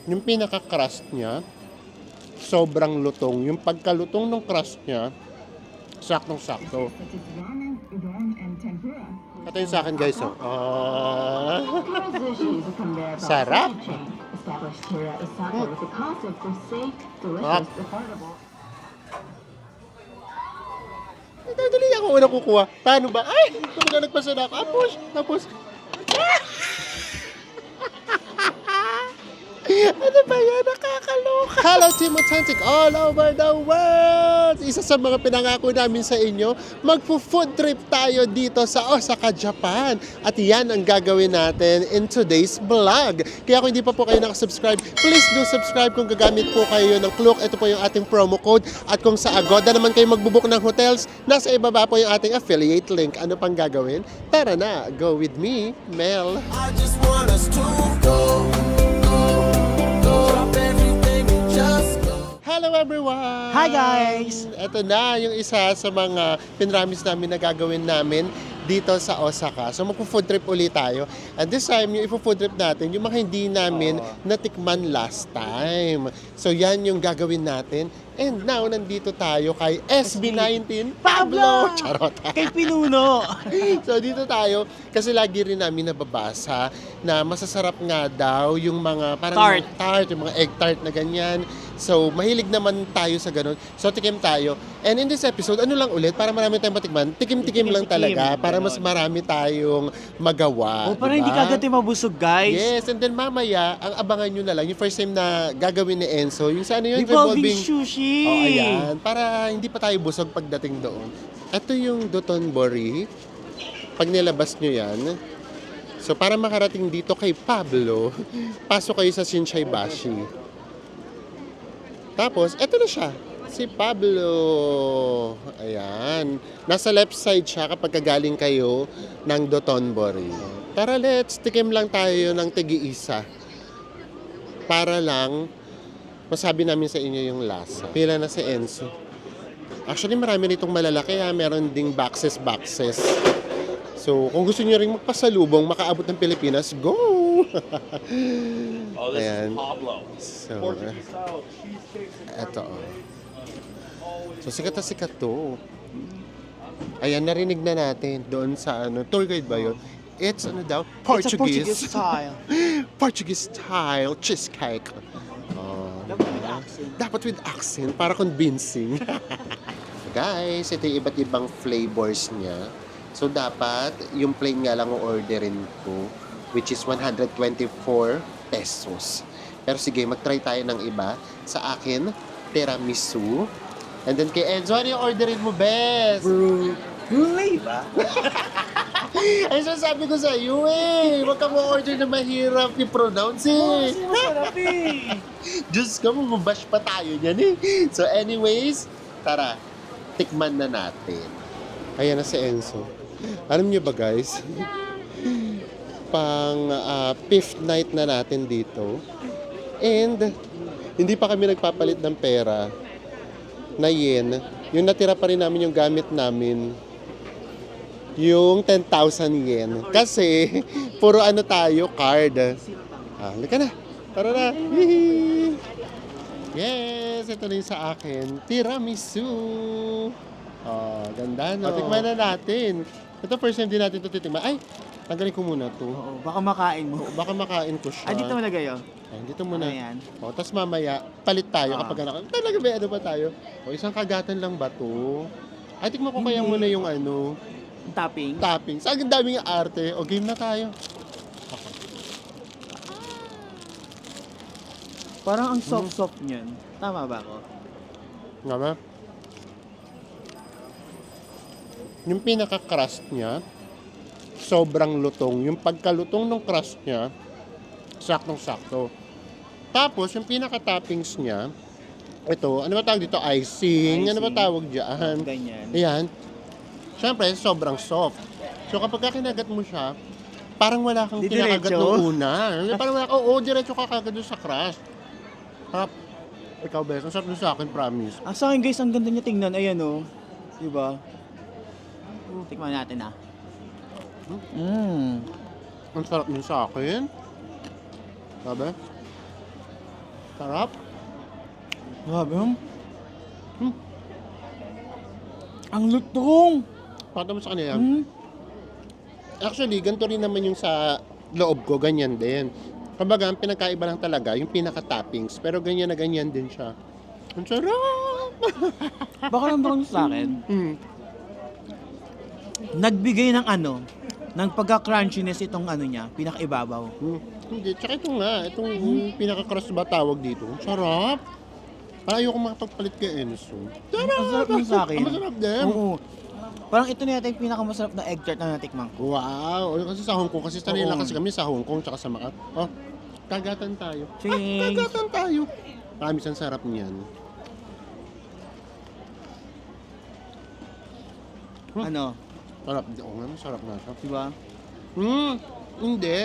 Yung pinaka-crust niya, sobrang lutong. Yung pagkalutong ng crust niya, saktong-sakto. Ito yung sa akin, guys. Oh. Sarap. Dali ako unang kukuha. Paano ba? Ay! Kung na nagpasa na ako. Tapos. Ano ba yan? Nakakaloka. Hello, Team Authentic all over the world! Isa sa mga pinangako namin sa inyo, magpo-food trip tayo dito sa Osaka, Japan. At yan ang gagawin natin in today's vlog. Kaya kung hindi pa po kayo nakasubscribe, please do subscribe kung gagamit po kayo ng Klook. Ito po yung ating promo code. At kung sa Agoda naman kayo magbubook ng hotels, nasa ibaba po yung ating affiliate link. Ano pang gagawin? Tara na, go with me, Mel. I just want us to go. Drop everything and just go. Hello everyone! Hi guys! Ito na yung isa sa mga pinramis namin na gagawin namin dito sa Osaka. So magpo-food trip ulit tayo. And this time, yung ipo-food trip natin, yung mga hindi namin natikman last time. So yan yung gagawin natin. And now, nandito tayo kay SB19 Pablo! Charot! Kay Pinuno! So dito tayo, kasi lagi rin namin nababasa na masasarap nga daw yung mga parang tart, yung mga egg tart na ganyan. So mahilig naman tayo sa ganun. So tikim tayo. And in this episode, ano lang ulit, para marami tayong matikman, tikim-tikim lang talaga para mas marami tayong magawa. O, para hindi kagad tayo mabusog, guys. Yes, and then mamaya, ang abangan nyo na lang, yung first time na gagawin ni Enzo, yung sa ano yun, Revolving sushi! Oh, ayan. Para hindi pa tayo busog pagdating doon. Ito yung Dotonbori. Pag nilabas nyo yan, so para makarating dito kay Pablo, pasok kayo sa Shinsai Bashi. Tapos, eto na siya. Si Pablo. Ayan. Nasa left side siya kapag kagaling kayo ng Dotonbori. Tara, let's tikim lang tayo ng tigi-isa. Para lang masabi namin sa inyo yung lasa. Pila na si Enzo. Actually, marami nitong malalaki. Meron ding boxes. So, kung gusto niyo rin magpasalubong, makaabot ng Pilipinas, go! Oh, this Ayan. is Pablo. So, Portuguese style cheesecakes and eto. So, sikat na sikat to. Ayan, narinig na natin doon sa tour guide ba yun? It's ano daw? It's a Portuguese style. Portuguese style cheesecake. Dapat with accent. Dapat with accent para convincing. Guys, ito yung iba't ibang flavors niya. So, dapat yung plain nga lang orderin ko, which is 124 pesos. Pero sige, mag-try tayo ng iba. Sa akin, tiramisu. And then kay Enzo, ano yung orderin mo, best? Brulee ba? Ay, sasabi ko sa iyo eh. Huwag ka mo-order na mahirap i-pronounce eh. Kasi masarap eh. Diyos ko, mababash pa tayo niyan eh. So anyways, tara, tikman na natin. Ayan na si Enzo. Alam niyo ba guys, pang fifth night na natin dito. And hindi pa kami nagpapalit ng pera na yen. Yung natira pa rin namin yung gamit namin, yung 10,000 yen. Kasi, puro ano tayo, card. Halika na. Tara na. Hihi. Yes, ito na yung sa akin. Tiramisu. Ganda no. Tikman na natin. Ito first time din natin ito titikman. Ay, tanggalin ko muna to. Oo, baka makain mo. Baka makain ko siya. Dito mo lagay oh. Dito muna. Ayan. Tapos mamaya, palit tayo kapag ano. Talaga ba, ano ba tayo? Isang kagatan lang ba to? Ay, tikman ko kaya muna yung Topping. topping. Sa ang daming arte. O, game na tayo. Parang ang soft-soft niyan. Tama ba ako? Nga ba? Yung pinaka-crust niya, sobrang lutong. Yung pagkalutong ng crust niya, saktong-sakto. Tapos, yung pinaka-toppings niya, ito, ano ba tawag dito? Icing. Ano ba tawag dyan? Ganyan. Ayan. Siyempre, sobrang soft. So, kapag kinagat mo siya, parang wala kang kinakagat nung una. Parang wala kang, diretso ka kagad doon sa crust. Harap. Ikaw, best. Ang sarap doon sa akin, promise. Sa akin guys, ang ganda niya tingnan. Ayan oh. Diba? Tikman natin ah. Ang sarap din sa akin. Sabi? Sarap. Grabe, Ang lutong! Pakita mo sa kanila. Hmm? Actually, ganito rin naman yung sa loob ko, ganyan din. Kumbaga, ang pinagkaiba lang talaga, yung pinaka-toppings. Pero ganyan na ganyan din siya. Ang sarap! Baka lang sa akin, nagbigay ng ng pagka-crunchiness itong niya, pinakaibabaw. Hindi, tsaka ito nga, itong pinaka-crust ba tawag dito? Ang sarap! Parang ayoko makapagpalit kay Enzo. Ang sarap nun sa akin. Ang masarap din. Oo. Parang ito na yata yung pinakamasarap na egg tart na natikman ko. Wow! Kasi sa Hong Kong, kasi sanay lang Oo. kasi kami sa Hong Kong tsaka sa Macau. Oh, kagatan tayo. Cheers! Kagatan tayo. Promise, ang sarap niyan. Sarap. Oo nga, sarap na siya. Diba? Hindi.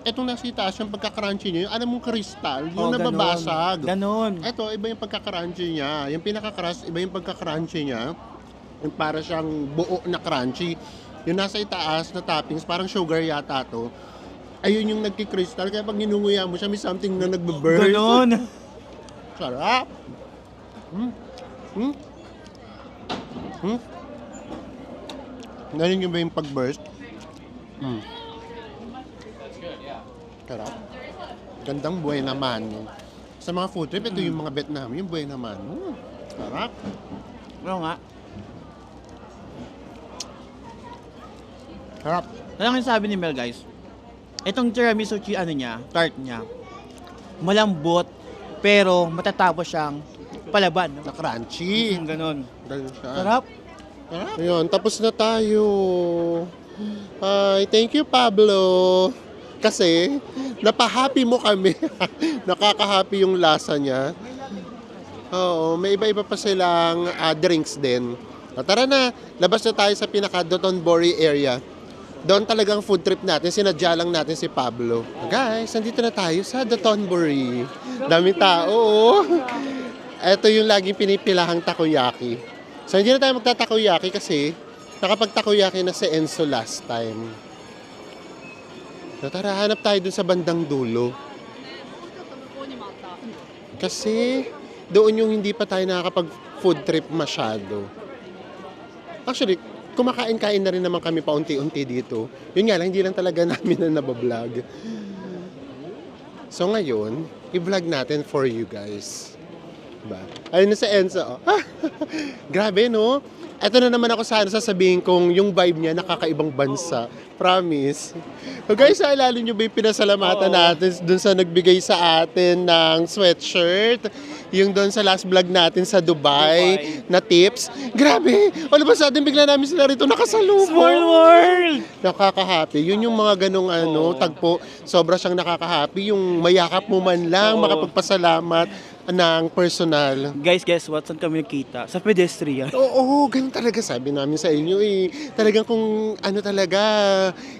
Itong nasa itaas, yung pagka-crunchy niya, yung alam mong kristal, yung Oo, nababasag. Ganon. Ito, iba yung pagka-crunchy niya. Yung pinaka-crust, iba yung pagka-crunchy niya. Yung para siyang buo na crunchy. Yung nasa itaas na toppings, parang sugar yata to. Ayun yung nagki-crystal. Kaya pag ninunguya mo siya, may something na nagbe-burst. Ganon. Sarap! Galing yung ba yung pag-burst? Sarap. Gandang buhay naman. Sa mga food trip, ito yung mga Vietnam, yung buhay naman. Sarap. Oo nga. Sarap. Alam yung sabi ni Mel, guys, itong tiramisu tart niya, malambot, pero matatapos siyang palaban. Na crunchy. Ganon. Ganun siya. Sarap. Sarap. Ayun, tapos na tayo. Hi, thank you Pablo. Kasi, napahappy mo kami. Nakaka-happy yung lasa niya. Oo, may iba-iba pa silang drinks din. Tara na, labas na tayo sa pinaka-Dotonbori area. Doon talagang food trip natin, sinadya lang natin si Pablo. Guys, nandito na tayo sa Dotonbori. Daming tao, oh. Ito yung laging pinipilahang takoyaki. So, hindi na tayo magtatakoyaki kasi nakapag-takoyaki na si Enzo last time. So, tara, hanap tayo dun sa bandang dulo. Kasi doon yung hindi pa tayo nakakapag-food trip masyado. Actually, kumakain-kain na rin naman kami paunti-unti dito. Yun nga lang, hindi lang talaga namin na nabablog. So ngayon, i-vlog natin for you guys. Diba? Ayun na si Enzo. Grabe, no? Ito na naman ako sana sasabihin kong yung vibe niya nakakaibang bansa. Promise. So guys, alala nyo ba yung pinasalamatan natin dun sa nagbigay sa atin ng sweatshirt? Yung doon sa last vlog natin sa Dubai na tips. Grabe! All of a sudden, bigla namin sila rito nakasalubong. Small world! Nakaka-happy. Yun yung mga ganong tagpo. Sobra siyang nakaka-happy. Yung mayakap mo man lang, makapagpasalamat ng personal. Guys, guess what? Saan kami nakita? Sa pedestrian. Oo, ganun talaga sabi namin sa inyo eh. Talagang kung ano talaga,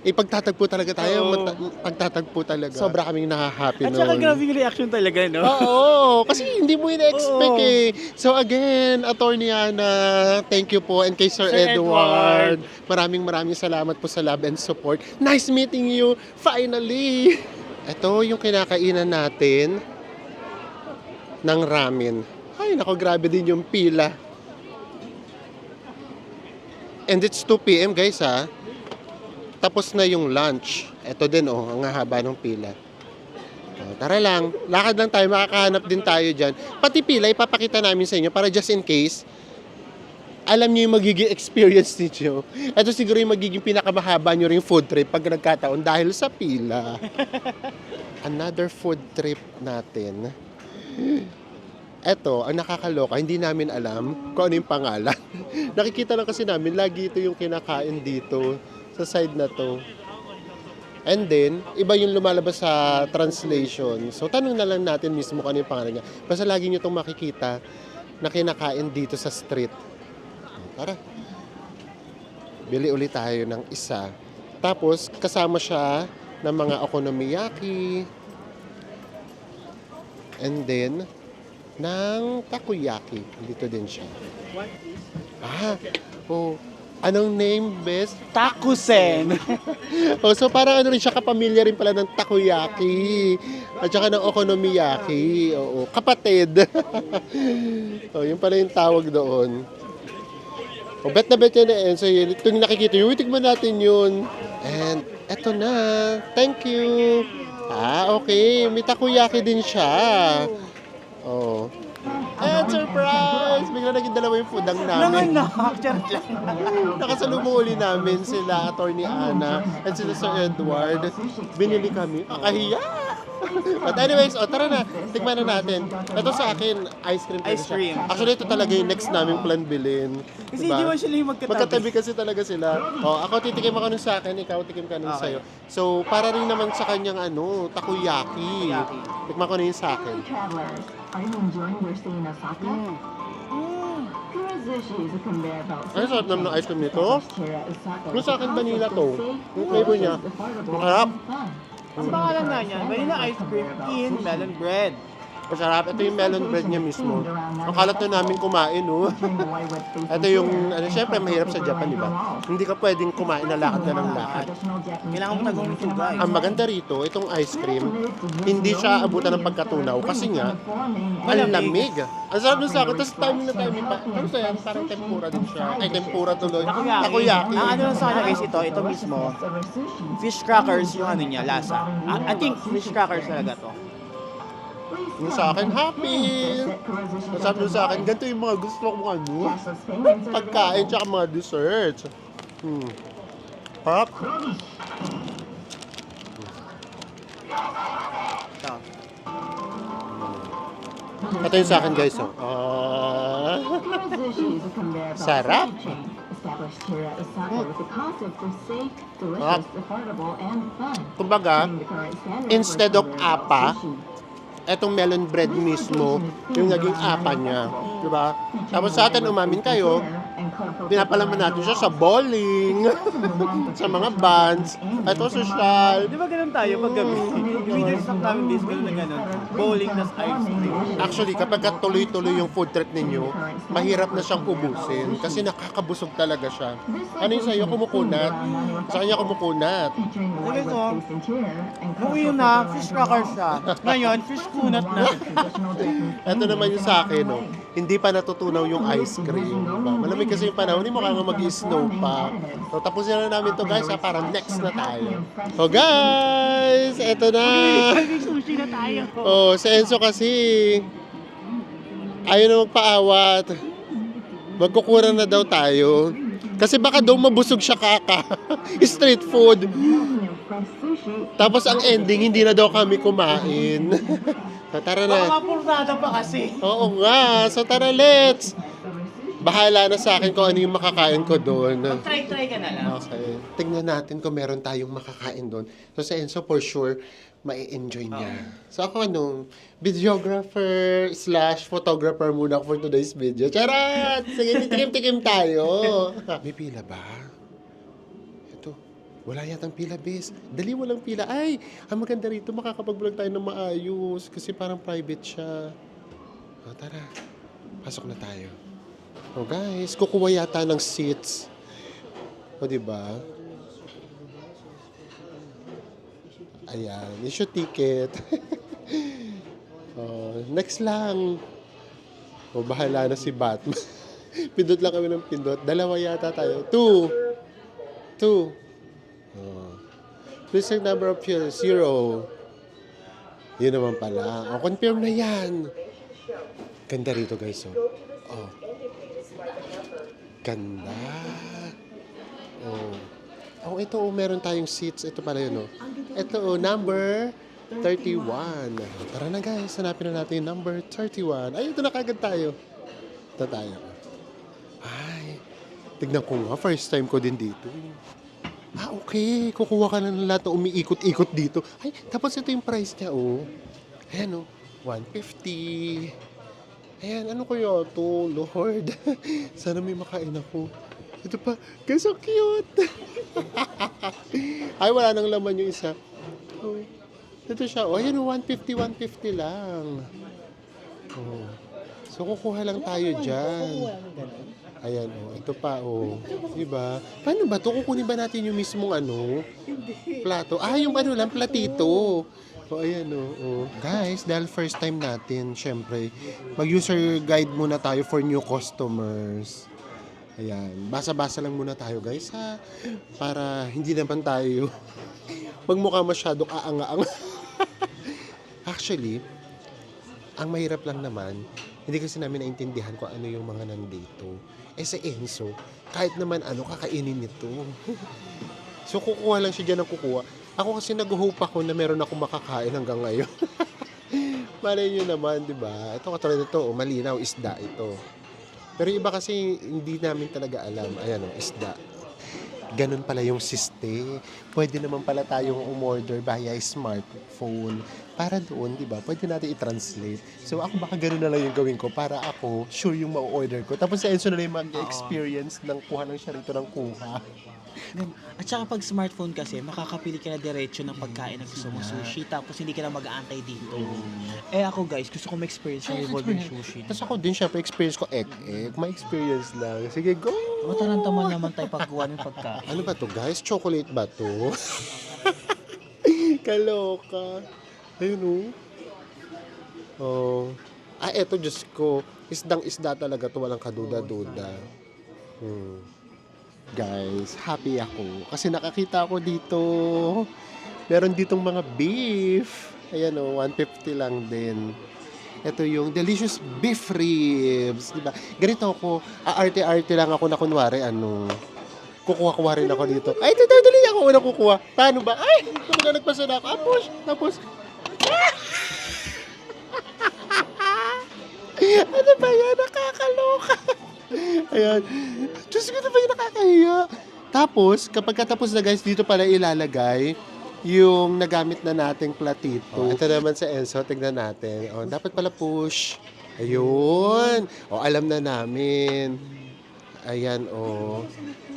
pagtatagpo talaga tayo, pagtatagpo talaga. Sobra kaming nakahappy At noon. saka grabe yung reaction talaga, no? Oo, kasi hindi mo ina-expect Oo. eh. So again, Attorney Ana, thank you po. And kay Sir Edward, maraming salamat po sa love and support. Nice meeting you, finally! Ito yung kinakainan natin ng ramen. Ay, nako, grabe din yung pila. And it's 2 p.m. guys ha. Tapos na yung lunch. Ito din ang haba ng pila. Tara lang, lakad lang tayo, makakahanap din tayo dyan. Pati pila, ipapakita namin sa inyo para just in case, alam nyo yung magiging experience niyo. Ito siguro yung magiging pinakamahaba nyo rin food trip pag nagkataon dahil sa pila. Another food trip natin. Eto, ang nakakaloka, hindi namin alam kung ano yung pangalan. Nakikita lang kasi namin, lagi ito yung kinakain dito, sa side na to. And then, iba yung lumalabas sa translation. So, tanong na lang natin mismo kung ano yung pangalan niya. Basta lagi nyo itong makikita na kinakain dito sa street. Tara. Bili ulit tayo ng isa. Tapos, kasama siya ng mga okonomiyaki. And then, ng takoyaki. Dito din siya. Anong name, best? Takusen. Oh, so parang ano rin siya, kapamilya rin pala ng takoyaki. At saka ng okonomiyaki. Oo, kapatid. Oh, yun pala yung tawag doon. O, bet na bet yan na Enzo yun. Ito yung nakikita yun. Tignan natin yun. And eto na. Thank you. Ah, okay. May takoyaki din siya. Oh. And surprise! Bigla naging dalawa yung foodang namin. Nanganak, charot lang. Nakasalubong uli namin sila, Attorney Ana, and sila Sir Edward. Binili kami. Kakahiya! But anyways, tara na. Tikman na natin. Ito sa akin, ice cream. Ice cream. Actually, ito talaga yung next naming plan bilhin. Kasi hindi mo sila yung magkatabi. Magkatabi kasi talaga sila. Ako titikim ako nung sa akin, ikaw tikim ka nung Okay. sa'yo. So, para rin naman sa kanyang takoyaki. Takoyaki. Tikman ko na yung sa akin. Travelers, are you enjoying your stay in Osaka? Kurazushi is a conveyor belt. Ano sarap naman ng ice cream nito? Yung sa akin, vanilla to. Yung flavor niya. Affordable Masarap. and fun. Ang pangalan nga niya, vanilla ice cream in melon bread. Masarap. Ito yung melon bread niya mismo. Ang kalat na namin kumain, no? Ito yung, syempre mahirap sa Japan, di ba? Hindi ka pwedeng kumain na lakad ka ng lakad. Kailangan mo tagong guys. Ang maganda rito, itong ice cream, hindi siya abutan ng pagkatunaw kasi nga, ang lamig. Ang sarap nun sa akin. Tapos timing na timing pa. Ano sa yan? Parang tempura din siya. Ay, tempura tuloy. Takoyaki. Ang ano lang sa kanya guys, ito mismo. Fish crackers yung ano niya, lasa. I think fish crackers talaga to. Yung sa akin, happy. Masarap yung sa akin, ganito yung mga gusto kong pagkain tsaka mga desserts. Harap. Ito. Ito yung sa akin, guys. Sarap. Established here at Osaka with the concept for safe, Sarap. delicious, affordable, and fun. Kumbaga, Setting the current standard instead for of conveyor belt apa, sushi. etong melon bread mismo, yung naging apa niya. Diba? Tapos sa atin, umamin kayo, pinapalaman natin siya sa bowling, sa mga bands, ito social. Di ba ganun tayo pag gabi? Video stock namin this, ganun na ganun. Bowling nas ice cream. Actually, kapag tuloy-tuloy yung food trip ninyo, mahirap na siyang ubusin kasi nakakabusog talaga siya. Ano yung sa'yo? Kumukunat? Sa kanya kumukunat. Sige so, nung una, fish crackers siya. Ngayon, fish kunat na. Ito naman yung sa akin, no? Hindi pa natutunaw yung ice cream. Diba? Malamig kasi yung panahon, hindi mo kaya mag-snow pa. So, tapusin na namin to guys, parang next na tayo. So guys, eto na. Sushi na tayo. Oh, si Enzo kasi ayaw na magpaawat. Magkukuran na daw tayo. Kasi baka daw mabusog siya kaka. Street food. Tapos ang ending, hindi na daw kami kumain. So, tara Baka na. mapurnada pa kasi. Oo nga. So tara, let's. Bahala na sa akin kung ano yung makakain ko doon. Try ka na lang. Okay. Tingnan natin kung meron tayong makakain doon. So si Enzo for sure, mai-enjoy niya. So ako videographer / photographer muna ako for today's video. Charot! Sige, tikim-tikim tayo. May pila ba? Ito. Wala yatang pila, bes. Dali walang pila. Ay, ang maganda rito, makakapag-vlog tayo ng maayos. Kasi parang private siya. Tara. Pasok na tayo. Oh guys, kukuha yata ng seats. O diba? Ayan, issue ticket. Next lang. O bahala na si Batman. Pindot lang kami ng pindot. Dalawa yata tayo. 2. Please check number of fuels. 0. Yun naman pala. Confirm na yan. Ganda rito guys. Ganda. Ito meron tayong seats. Ito pala yun, Ito, number 31. Tara na guys, hanapin na natin yung number 31. Ay, ito na kagad tayo. Ito tayo. Ay, tignan ko nga, first time ko din dito. Okay, kukuha ka na ng lahat na umiikot-ikot dito. Ay, tapos ito yung price niya, Ayan, 150. Ayan, ano kaya to, Lord? Sana may makain ako. Ito pa, guys, so cute! Ay, wala nang laman yung isa. Ito siya, ayan, 150 lang. So, kukuha lang tayo dyan. Ayan, oh. Ito pa, oh. Diba? Paano ba ito? Kukunin ba natin yung mismong plato? Yung lang, platito. O, ayan, oh. Guys, dahil first time natin, syempre, mag-user guide muna tayo for new customers. Ayan, basa-basa lang muna tayo, guys, ha? Para hindi naman tayo magmukha masyadong aanga-anga. Actually, ang mahirap lang naman, hindi kasi namin naintindihan kung ano yung mga nandito. Sa Enzo, kahit naman kakainin nito. So, kukuha lang siya dyan ng kukuha. Ako kasi nag-hope ako na meron akong makakain hanggang ngayon. Malay nyo naman, di ba? Ito katulad nito, malinaw, isda ito. Pero iba kasi hindi namin talaga alam. Ayan, isda. Ganun pala yung siste. Pwede naman pala tayong umorder via smartphone. Para doon, di ba? Pwede natin i-translate. So ako baka ganun na lang yung gawin ko para ako sure yung ma-order ko. Tapos si Enzo na lang yung mag-experience ng kuha ng siya rito ng kuha. At saka pag smartphone kasi, makakapili ka na diretso ng pagkain ng gusto mo sushi, tapos hindi ka na mag-aantay dito. Ako guys, gusto ko ma-experience yung revolving sushi. Tapos ako din, syempre, experience ko egg. May experience lang. Sige, go! Matarantaman naman tayo pagkuha ng pagkain. Ano ba to, guys? Chocolate ba to? Kaloka. Ayun, oh. Eto, Diyos ko. Isdang-isda talaga to. Walang kaduda-duda. Guys, happy ako. Kasi nakakita ako dito. Meron ditong mga beef. Ayan, 150 lang din. Ito yung delicious beef ribs. Diba? Ganito ako, aarte-arte lang ako na kunwari, kukuha-kuha rin ako dito. Ay, dali ako unang kukuha. Paano ba? Ay, kung nagpasa na ako. Tapos. Ano ba yan? Nakakaloka. Ayan. Diyos ko na ba yung nakakahiya? Tapos, kapag katapos na guys, dito pala ilalagay yung nagamit na nating platito. Ito naman sa Enzo, tignan natin. Dapat pala push. Ayun. Alam na namin. Ayan,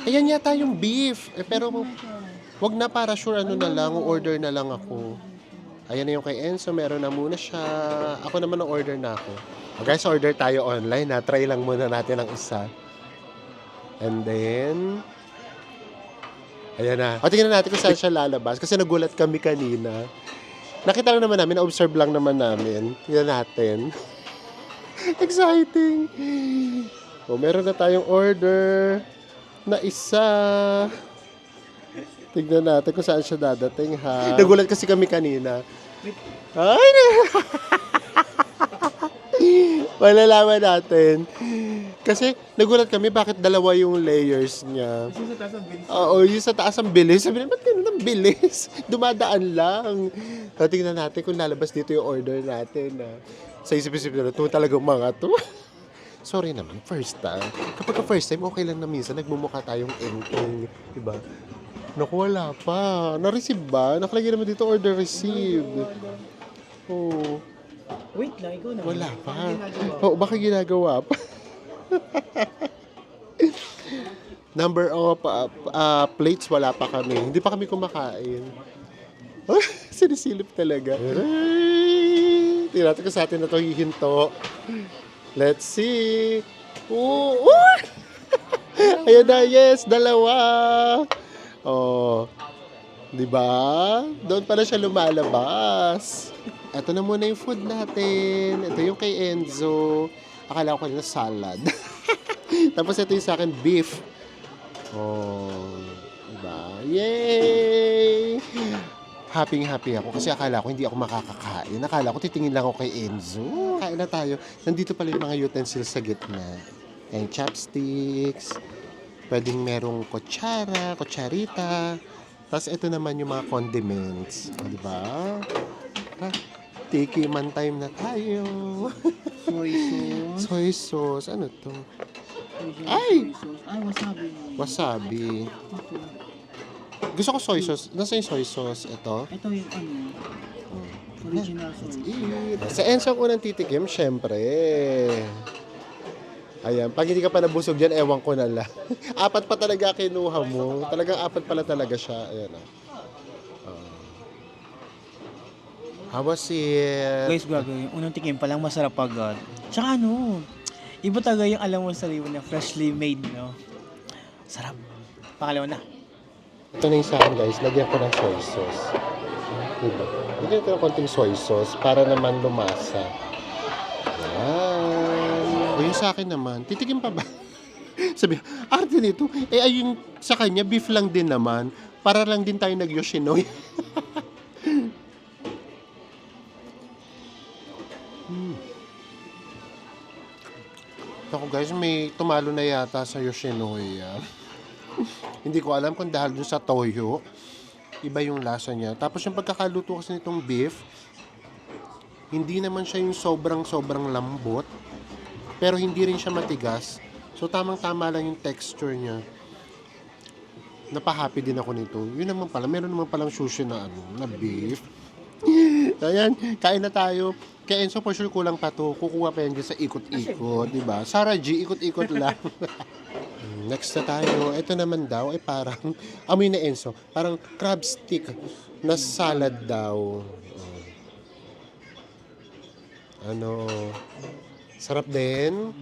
Ayan yata yung beef. Pero, wag na para sure na lang, order na lang ako. Ayan na yung kay Enzo, meron na muna siya. Ako naman ang order na ako. Guys, order tayo online na. Try lang muna natin ang isa. And then, ayan na. Tingnan natin kung saan siya lalabas. Kasi nagulat kami kanina. Nakita lang naman namin, na-observe lang naman namin. Tingnan natin. Exciting. Meron na tayong order na isa. Tignan natin kung saan siya dadating, ha. Nagulat kasi kami kanina. Ay, malalaman natin. Kasi nagulat kami bakit dalawa yung layers niya. Yung sa taas ang bilis. Oo, yung sa taas ang bilis. Sabi naman, ba't ganun ang bilis? Dumadaan lang. So, tingnan natin kung lalabas dito yung order natin. Sa isip-isip na ito, talagang mga to. Sorry naman, first time. Kapag first time, okay lang na minsan. Nagmumukha tayong eng-eng. Diba? Naku, wala pa. Na-receive ba? Nakalagay naman dito, order received. Oh. Wait lang, ikaw na. Wala pa. Baka ginagawa pa. Number of plates, wala pa kami. Hindi pa kami kumakain. Sinisilip talaga. Tingnan natin kung sa atin na ito hihinto. Let's see. Ayan na, yes, dalawa. Diba? Doon pala siya lumalabas. Ito na muna yung food natin. Ito yung kay Enzo. Akala ko kanina salad. Tapos ito yung sa akin, beef. Diba? Yay! Happy ako kasi akala ko hindi ako makakakain. Akala ko titingin lang ako kay Enzo. Kain na tayo. Nandito pala yung mga utensils sa gitna. Yung chopsticks. Pwedeng merong kutsarita. Tapos ito naman yung mga condiments. Diba? Tiki man time na tayo. Soy sauce. Soy sauce. Ano to? Ay, wasabi. Wasabi. Gusto ko soy sauce. Nasaan yung soy sauce? Ito? Ito yung original soy sauce. Sa Enzo ang unang titikim, syempre. Ayan, pag hindi ka pa nabusog dyan, ewan ko na lang. 4 pa talaga kinuha mo. Talagang 4 pala talaga siya. Ayan. How was it? Guys, grabe. Yung unang tikim pa lang masarap agad. Tsaka ano, iba talaga yung alam mo sa liwan na freshly made, no? Sarap. Pangalawa na. Ito na yung sa akin guys, lagyan ko ng soy sauce. Diba? Lagyan ko ng konting soy sauce para naman lumasa. Yan. O yung sa akin naman, titikim pa ba? Sabi, arte nito. Eh ayun sa kanya, beef lang din naman. Para lang din tayo nag-Yoshinoya. Ako guys, may tumalo na yata sa Yoshinoya. Hindi ko alam kung dahil dun sa toyo, iba yung lasa niya. Tapos yung pagkakaluto kasi nitong beef, hindi naman siya yung sobrang lambot, pero hindi rin siya matigas. So tamang-tama lang yung texture niya. Napahappy din ako nito. Yun naman pala, meron naman palang sushi na na beef. Ayan, kain na tayo. Kaya Enzo, for sure kulang pa to. Kukuha pa yan dyan sa ikot-ikot, di ba? Sarah G, ikot-ikot lang. Next na tayo. Ito naman daw ay parang, amoy na Enzo, parang crab stick na salad daw. Ano, sarap din.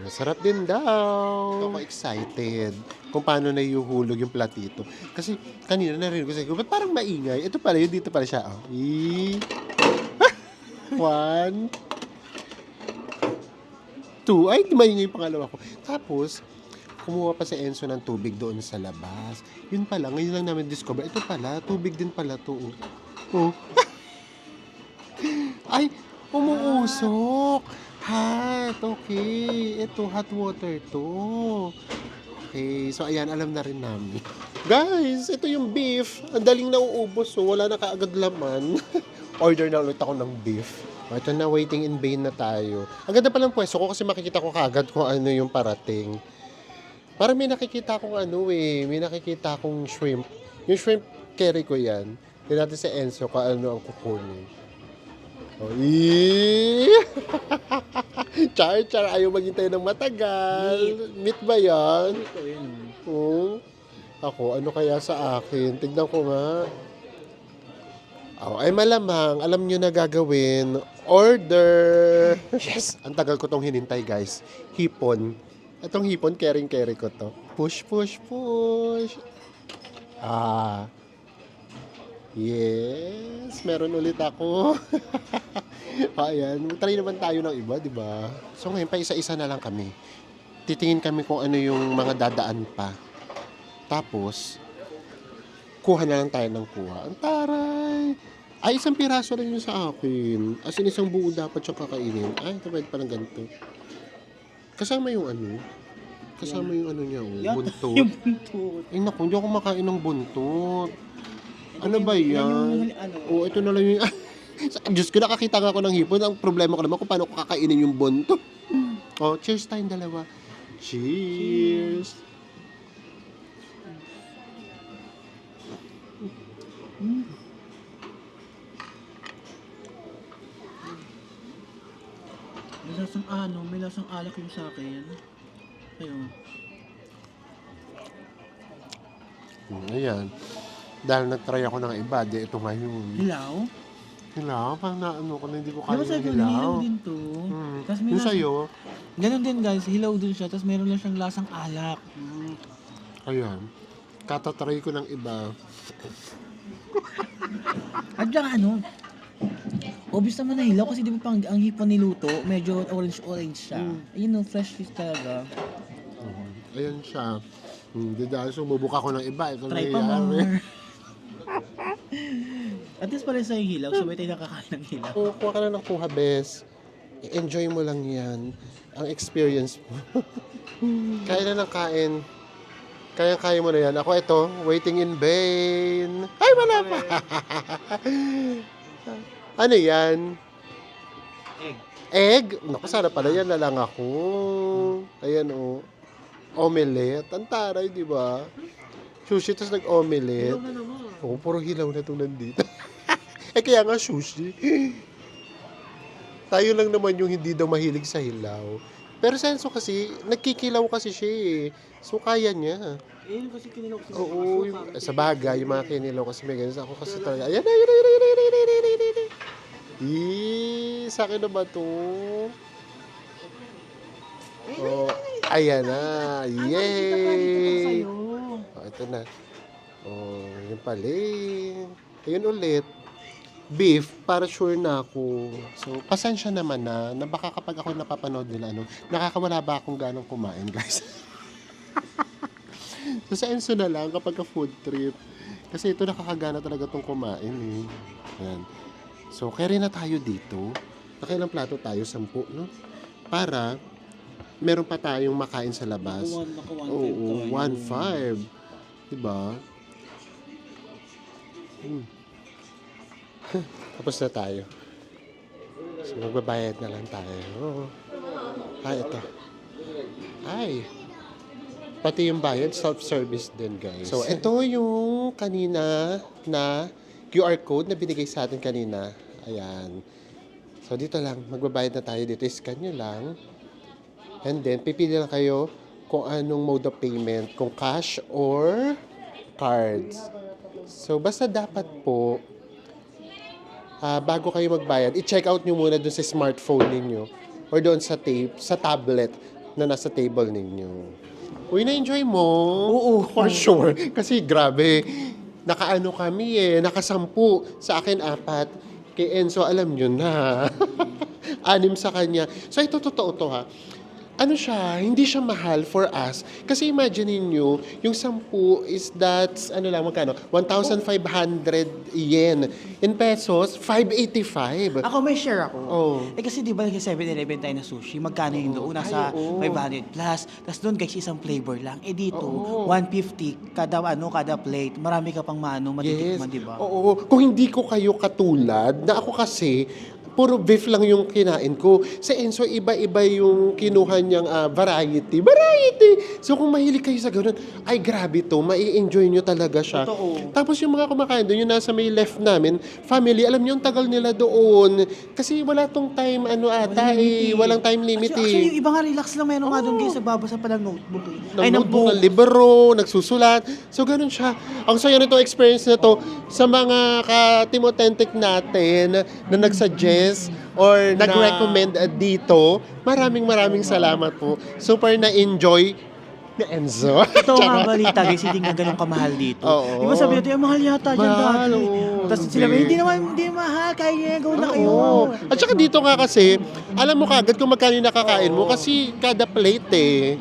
Sarap din daw. Ako excited kung paano na ihuhulog yung platito. Kasi kanina narinig ko sa ba't parang maingay? Ito pala yun, dito pala siya. Oh. 1, 2. Ay, maingay yung pangalawa ko. Tapos, kumuha pa si Enzo ng tubig doon sa labas. Yun pala, ngayon lang namin discover. Ito pala, tubig din pala to. Oh. Ay, umuusok. Hot, okay. Ito, hot water to. Okay, so ayan, alam na rin namin. Guys, ito yung beef. Ang daling nauubos, so wala na kaagad laman. Order na ulit ako ng beef. Ito na, waiting in vain na tayo. Ang ganda palang pwesto ko kasi makikita ko kaagad kung ano yung parating. Parang may nakikita akong may nakikita akong shrimp. Yung shrimp, carry ko yan. Hindi natin sa Enzo kung ano ang kukunin. Oh, Char, ayaw maghintay ng matagal. Meat ba yan? Oh. Ako, ano kaya sa akin? Tignan ko nga. Oh, ay malamang, alam nyo na gagawin. Order! Yes! Ang tagal ko tong hinintay, guys. Hipon. Itong hipon, carry ko to. Push. Yes! Meron ulit ako. Ayan, try naman tayo ng iba, di ba? So ngayon, pa isa-isa na lang kami. Titingin kami kung ano yung mga dadaan pa. Tapos, kuha na lang tayo ng kuha. Ang taray! Ay, isang piraso lang yun sa akin. As in, isang buo dapat siyang kakainin. Ay, ito pwede palang ganito. Kasama yung ano? Kasama yung ano niya, buntot. Yung buntot. Ay, naku, hindi ako makain ng buntot. Ano ba yan? Oo, ito na lang yung... Diyos ko, nakakita nga ako ng hipon. Ang problema ko naman kung paano ko kakainin yung buntot. Oh, cheers tayong dalawa. Cheers! May lasang alak yung sa akin. Ayun. Ayan. Dahil nag-try ako ng iba, di ito nga yung... Hilaw? Hilaw? Parang naano ko na hindi ko Diba kaya sabi yung ko, hilaw. hilaw din to. Tapos may Yung lasang... sa'yo, Ganun din guys, hilaw din siya. Tapos meron lang siyang lasang alak. ayan. Katatry ko ng iba. At saka obvious naman na hilaw kasi di ba pang ang hipon niluto, medyo orange siya. Ayun fresh fish talaga. Ayan siya. Hindi dahil sumubuka ko ng iba. Ito Try pa nangyayari. more. At least pala sa hilaw, sabay tayo nakakain ng hilaw. Kuha ka na ng kuha, bes. Enjoy mo lang yan. Ang experience mo. Kain na ng kain. Kaya mo na yan. Ako ito, waiting in vain. Ay, wala pa. Ano yan? Egg? Naku, sana pala yan na lang ako. Ayan, oh. Omelette. Ang taray, di ba? Sushi, tapos nag-omelette. Oo, puro hilaw na itong nandito. Kaya nga sushi. Tayo lang naman yung hindi daw mahilig sa hilaw. Pero sa Enzo kasi, nagkikilaw kasi siya eh. So, kaya niya. Eh, kasi kinilaw ko Oo, sa bagay, yung mga kinilaw kasi may ganyan. Ako kasi talaga, ayan na, ayan. Sa akin na ba to? Oh, ayan na. Yay! Oh, ito na. Oh, yun pala eh. Ayun ulit. Beef, para sure na ako. So, pasensya naman na baka kapag ako napapanood nila, nakakawala ba akong ganong kumain, guys? So, sa Enzo na lang kapag ka food trip. Kasi ito nakakagana talaga tong kumain eh. Yan. So, carry na tayo dito. Nakailang plato tayo? 10, no? Para meron pa tayong makain sa labas. Oo, 1.5. Diba? Tapos na tayo. So, magbabayad na lang tayo. Ito. Ay. Pati yung bayad, self-service din, guys. So, ito yung kanina na QR code na binigay sa atin kanina. Ayan. So, dito lang. Magbabayad na tayo dito. Scan nyo lang. And then, pipili lang kayo kung anong mode of payment. Kung cash or cards. So, basta dapat po, bago kayo magbayad, i-check out nyo muna dun sa smartphone ninyo or doon sa tablet na nasa table ninyo. Uy, na-enjoy mo? Oo, for sure. Kasi grabe, nakaano kami nakasampu. Sa akin 4. Kay Enzo, alam nyo na. 6 sa kanya. So, ito totoo to ha. Ano siya, hindi siya mahal for us. Kasi imagine niyo, yung 10 is that's, magkano? 1,500 yen. In pesos, 585. Ako may share ako. Oh. Eh kasi di ba nag 7-Eleven tayo na sushi, magkano yung doon? Nasa 500 plus. Tapos doon guys, isang flavor lang. Eh dito, 150 kada plate. Marami ka pang matitikman, di ba? Oo. Kung hindi ko kayo katulad, na ako kasi, puro beef lang yung kinain ko. Sa Enzo, iba-iba yung kinuha niyang variety. So, kung mahilig kayo sa ganun, ay grabe to, mai-enjoy nyo talaga siya. Totoo. Tapos yung mga kumakain doon, yung nasa may left namin, family, alam nyo, yung tagal nila doon. Kasi wala tong time, walang time limit Actually, yung iba nga relax lang, meron nga doon guys, nagbabasa pa ng notebook. ng libro, nagsusulat. So, ganun siya. Ang saya nito experience na to sa mga ka-Timotentic natin na nagsuggest or nag-recommend dito. Maraming salamat po. Super na-enjoy ni Enzo. Ito nga balita guys, hindi nga ganun kamahal dito. Oo. Di ba sabi natin, mahal yata dyan Mahal, dati. oo. Tapos sila, hindi mahal, kaya niya, gawin na kayo. Oo. At saka dito nga kasi, alam mo kagad kung magkano yung nakakain mo kasi kada plate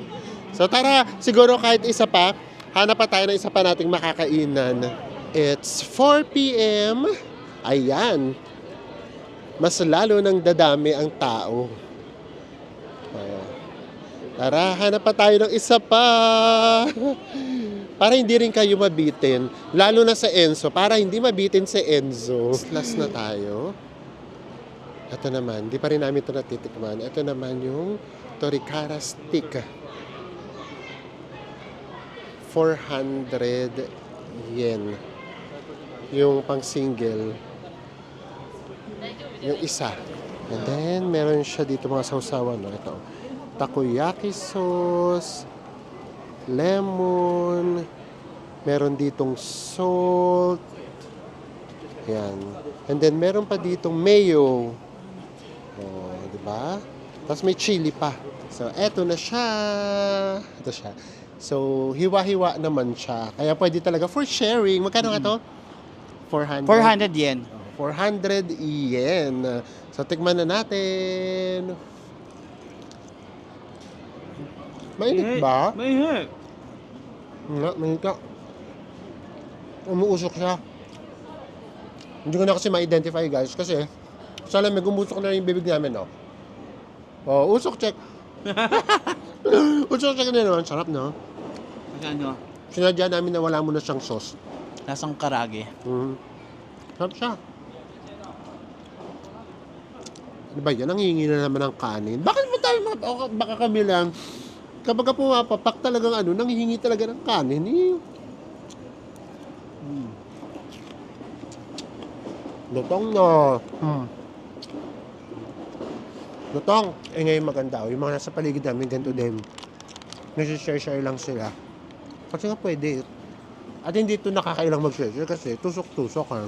So tara, siguro kahit isa pa, hanap pa tayo ng isa pa nating makakainan. It's 4 p.m. Ayan. Mas lalo nang dadami ang tao. Tara, hanap pa tayo ng isa pa. Para hindi rin kayo mabitin. Lalo na sa Enzo. Para hindi mabitin si Enzo. Last na tayo. Ito naman, di pa rin namin ito natitikman. Ito naman yung Torikara stick. 400 yen. Yung pang single. Yung isa. And then, meron siya dito mga sausawan. Ito. Takoyaki sauce. Lemon. Meron ditong salt. Yan. And then, meron pa ditong mayo. Oh, di ba? Tapos may chili pa. So, eto na siya. Ito siya. So, hiwa-hiwa naman siya. Kaya pwede talaga for sharing. Magkano nga to? 400? 400 yen. 400 yen. So, tikman na natin. Mainit ba? Mainit. Nga, mainit ka. Umuusok siya. Hindi ko na kasi ma-identify, guys. Kasi, sa alam, umusok na rin yung bibig namin, no? Oh, usok check. Usok check na naman. Sarap, no? Ano? Sinadya namin na wala mo na siyang sauce. Lasang karage. Sarap siya. Ano ba yan? Nangihingi na naman ng kanin. Bakit mo tayo baka kami lang kapag pumapapak talagang nanghihingi talaga ng kanin Lutong na. Lutong. Eh ngayon maganda. Yung mga nasa paligid namin, ganito din. Nasi-share-share lang sila. Kasi nga pwede. At hindi ito nakakailang mag-share kasi tusok-tusok ha.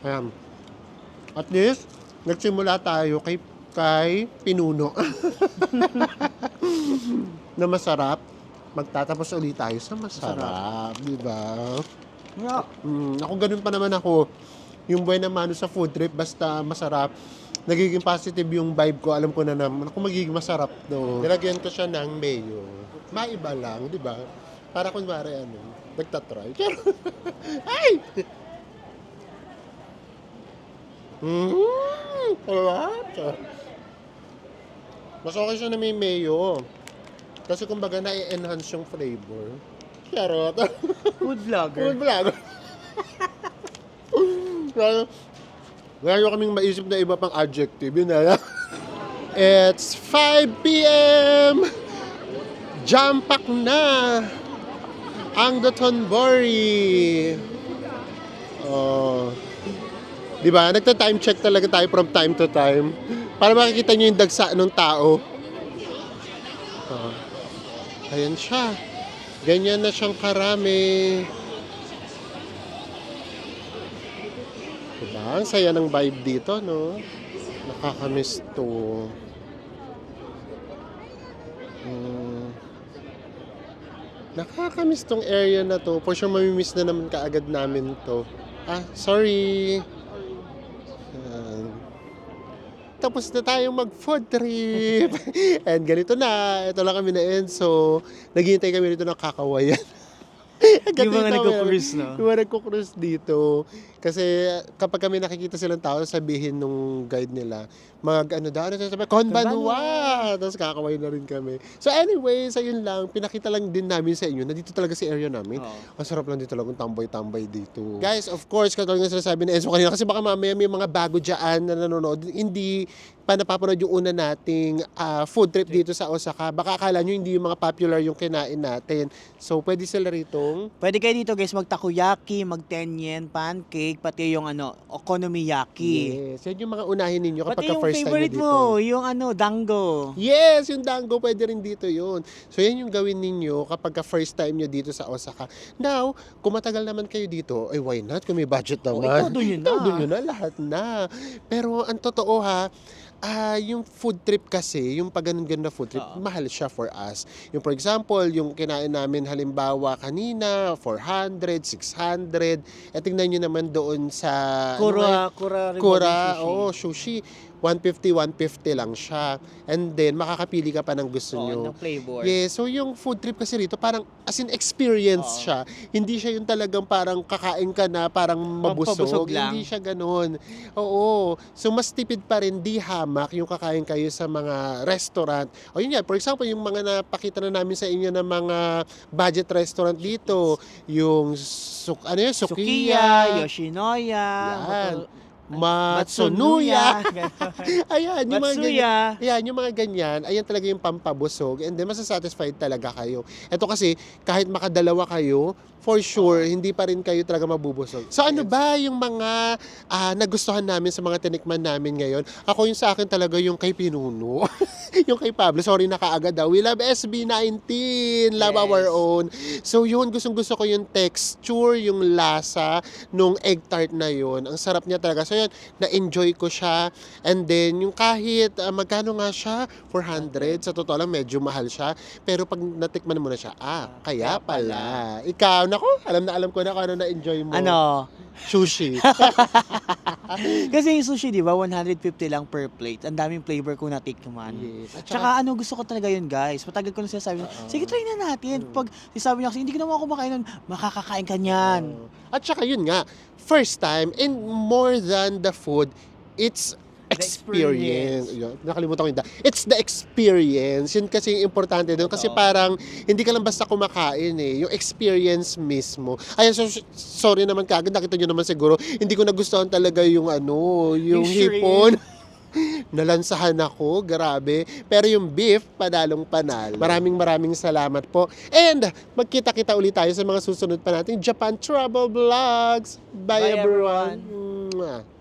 Ayan. At least, nagsimula tayo kay Pinuno. Na masarap. Magtatapos ulit tayo sa masarap. Di ba? Yeah. Ako ganun pa naman ako. Yung buhay naman sa food trip, basta masarap. Nagiging positive yung vibe ko. Alam ko na naman, ako magiging masarap no. Nilagyan ko siya ng mayo. Maiba lang, di ba? Para kunwari nagtatry. Ay! Sarap. Mas okay siya na may mayo. Kasi kumbaga na-enhance yung flavor. Charot. Food vlogger. Food vlog. Ngayon kaming maisip na iba pang adjective. Yun na. It's 5 p.m. Jam-pack na ang Dotonbori. Oh. Di ba? Nagta-time check talaga tayo from time to time. Para makikita nyo yung dagsa ng tao. Oh. Ayan siya. Ganyan na siyang karami. Diba? Ang saya ng vibe dito, no? Nakakamiss to. Nakakamiss tong area na to. For sure, mamimiss na naman kaagad namin to. Sorry. Tapos na tayong mag-food trip. And ganito na. Ito lang kami na Enzo. Naghihintay kami dito ng kakawayan. Yung mga nagko-cruise, no? Yung mga nagko-cruise dito. Kasi kapag kami nakikita silang tao, sabihin nung guide nila, Konbanwa! Tapos kakaway na rin kami. So anyways, ayun lang. Pinakita lang din namin sa inyo na dito talaga si area namin. Ang sarap lang dito talagang tambay-tambay dito. Guys, of course, katulad nga sinasabi ni Enzo kanina, kasi baka mamaya may mga bago dyan na nanonood. Hindi pa napapanood yung una nating food trip dito sa Osaka. Baka akala nyo hindi yung mga popular yung kinain natin. So pwede sila rito. Pwede kayo dito guys, mag-takoyaki, mag-10 yen, pancake, pati yung okonomiyaki. Yes, yan yung mga unahin ninyo kapag Pati yung first time na favorite dito. mo, yung dango. Yes, yung dango, pwede rin dito yun. So yan yung gawin ninyo kapag first time nyo dito sa Osaka. Now, kung matagal naman kayo dito, ay why not? Kung may budget naman. Ito nyo na. Ito nyo na, lahat na. Pero ang totoo yung food trip kasi, yung pag ganun-ganun na food trip, mahal siya for us. Yung for example, yung kinain namin halimbawa kanina, 400, 600. Tingnan nyo naman doon sa Kura, sushi. 150 lang siya. And then, makakapili ka pa ng gusto nyo. Ng flavor. Yes, so yung food trip kasi rito, parang as in experience siya. Hindi siya yung talagang parang kakain ka na, parang mabusog. Lang. Hindi siya ganun. Oo. So, mas tipid pa rin, di hamak yung kakain kayo sa mga restaurant. O yun yan, for example, yung mga napakita na namin sa inyo na mga budget restaurant dito, yung Sukiya, Yoshinoya, yan. Matsunuya. Ayan, yung mga Matsuya. ganyan. Ayan, yung mga ganyan. Ayan talaga yung pampabusog. And then, masasatisfied talaga kayo. Ito kasi, kahit makadalawa kayo, for sure, hindi pa rin kayo talaga mabubusog. So, ano ba yung mga nagustuhan namin sa mga tinikman namin ngayon? Ako yung sa akin talaga yung kay Pinuno. Yung kay Pablo. Sorry na kaagad daw. We love SB19. Love our own. So, yun, gustong-gusto ko yung texture, yung lasa nung egg tart na yun. Ang sarap niya talaga. So, yun, na-enjoy ko siya. And then, yung kahit, magkano nga siya? 400. Sa totoo lang, medyo mahal siya. Pero pag natikman mo na siya, kaya pala. Ikaw, nako, alam ko na kung ano na-enjoy mo. Sushi. Kasi yung sushi, di ba, 150 lang per plate. Ang daming flavor ko natikman. Yes. At Tsaka gusto ko talaga yun, guys. Matagal ko na sinasabi, sige, try na natin. Pag sinasabi niya kasi, hindi ko naman ako kumakain nun, makakakain ka niyan. At saka yun nga, first time, and more than the food, it's experience. Yun, nakalimutan ko yun. It's the experience. Yun kasi yung importante doon. Kasi parang, hindi ka lang basta kumakain Yung experience mismo. Ayan, so, sorry naman kagad. Nakita nyo naman siguro, hindi ko nagustuhan talaga yung yung hipon. Nalansahan ako, grabe. Pero yung beef, panalo. Maraming salamat po. And, magkita-kita ulit tayo sa mga susunod pa nating Japan Travel Vlogs. Bye everyone. Mwah.